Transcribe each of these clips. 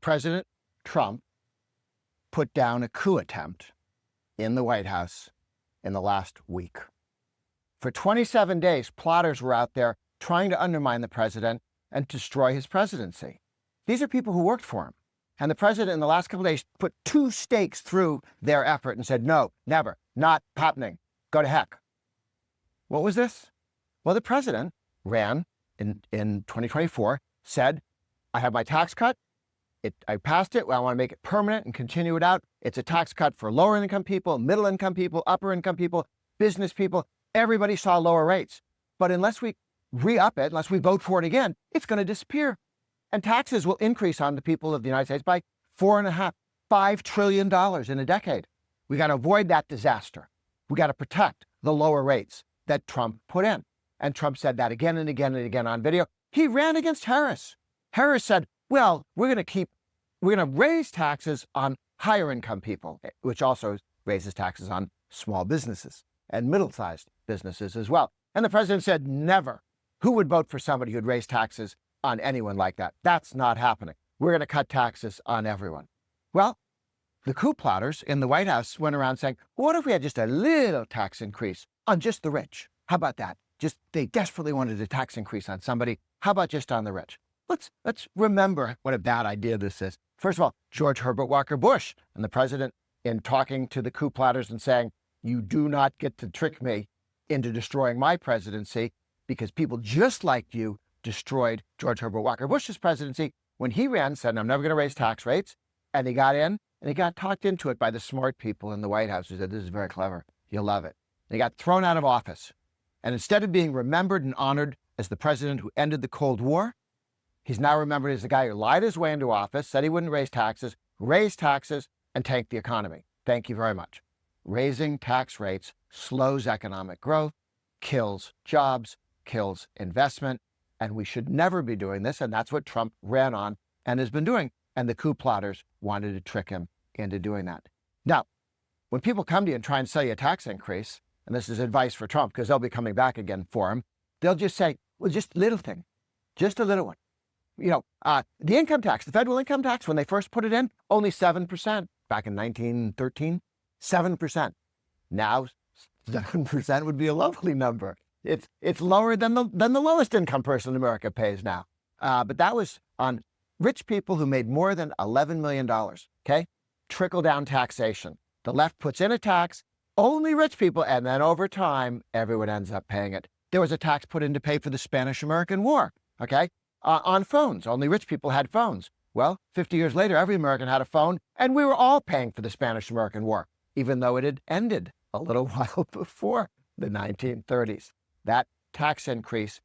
President Trump put down a coup attempt in the White House in the last week. For 27 days, plotters were out there trying to undermine the president and destroy his presidency. These are people who worked for him. And the president in the last couple of days put 2 stakes through their effort and said, no, never, not happening, go to heck. What was this? Well, the president ran in 2024, said, I have my tax cut. I passed it. Well, I want to make it permanent and continue it out. It's a tax cut for lower income people, middle income people, upper income people, business people. Everybody saw lower rates. But unless we re-up it, unless we vote for it again, it's going to disappear. And taxes will increase on the people of the United States by $4.5 trillion in a decade. We got to avoid that disaster. We got to protect the lower rates that Trump put in. And Trump said that again and again and again on video. He ran against Harris. Harris said, well, we're going to raise taxes on higher income people, which also raises taxes on small businesses and middle-sized businesses as well. And the president said, never. Who would vote for somebody who'd raise taxes on anyone like that? That's not happening. We're going to cut taxes on everyone. Well, the coup plotters in the White House went around saying, what if we had just a little tax increase on just the rich? How about that? They desperately wanted a tax increase on somebody. How about just on the rich? Let's remember what a bad idea this is. First of all, George Herbert Walker Bush and the president, in talking to the coup plotters and saying, you do not get to trick me into destroying my presidency, because people just like you destroyed George Herbert Walker Bush's presidency when he ran, said, I'm never going to raise tax rates. And he got in, and he got talked into it by the smart people in the White House who said, this is very clever. You'll love it. And he got thrown out of office. And instead of being remembered and honored as the president who ended the Cold War, he's now remembered as the guy who lied his way into office, said he wouldn't raise taxes, and tanked the economy. Thank you very much. Raising tax rates slows economic growth, kills jobs, kills investment, and we should never be doing this. And that's what Trump ran on and has been doing. And the coup plotters wanted to trick him into doing that. Now, when people come to you and try and sell you a tax increase, and this is advice for Trump because they'll be coming back again for him, they'll just say, well, just a little thing, just a little one. The income tax, the federal income tax, when they first put it in, only 7% back in 1913, 7%. Now, 7% would be a lovely number. It's lower than the lowest income person in America pays now. But that was on rich people who made more than $11 million, okay? Trickle-down taxation. The left puts in a tax, only rich people, and then over time, everyone ends up paying it. There was a tax put in to pay for the Spanish-American War, okay? On phones. Only rich people had phones. Well, 50 years later, every American had a phone, and we were all paying for the Spanish-American War, even though it had ended a little while before the 1930s. That tax increase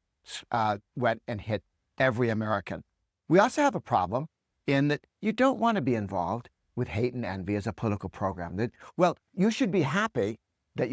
went and hit every American. We also have a problem in that you don't want to be involved with hate and envy as a political program. You should be happy that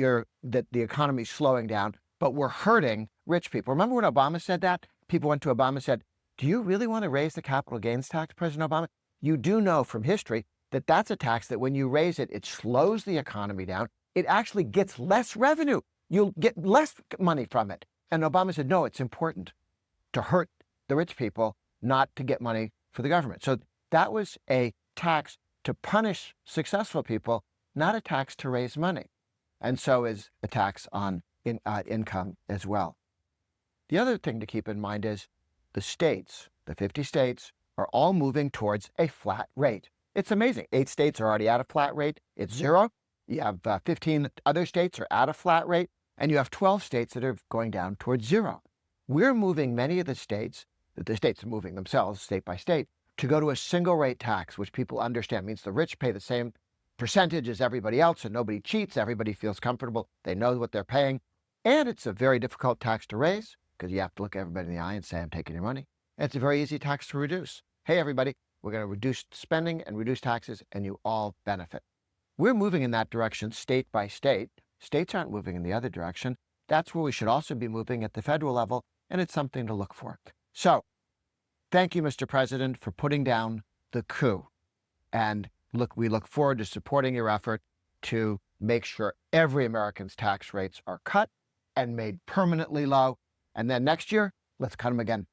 the economy is slowing down, but we're hurting rich people. Remember when Obama said that? People went to Obama and said, do you really want to raise the capital gains tax, President Obama? You do know from history that that's a tax that when you raise it, it slows the economy down. It actually gets less revenue. You'll get less money from it. And Obama said, no, it's important to hurt the rich people, not to get money for the government. So that was a tax to punish successful people, not a tax to raise money. And so is a tax on income as well. The other thing to keep in mind is the states, the 50 states, are all moving towards a flat rate. It's amazing. 8 states are already at a flat rate. It's 0. You have 15 other states are at a flat rate, and you have 12 states that are going down towards 0. We're moving many of the states are moving themselves, state by state, to go to a single rate tax, which people understand means the rich pay the same percentage as everybody else, and nobody cheats. Everybody feels comfortable. They know what they're paying. And it's a very difficult tax to raise because you have to look everybody in the eye and say, I'm taking your money. And it's a very easy tax to reduce. Hey, everybody, we're going to reduce spending and reduce taxes, and you all benefit. We're moving in that direction state by state. States aren't moving in the other direction. That's where we should also be moving at the federal level, and it's something to look for. So thank you, Mr. President, for putting down the coup. And we look forward to supporting your effort to make sure every American's tax rates are cut and made permanently low. And then next year, let's cut them again.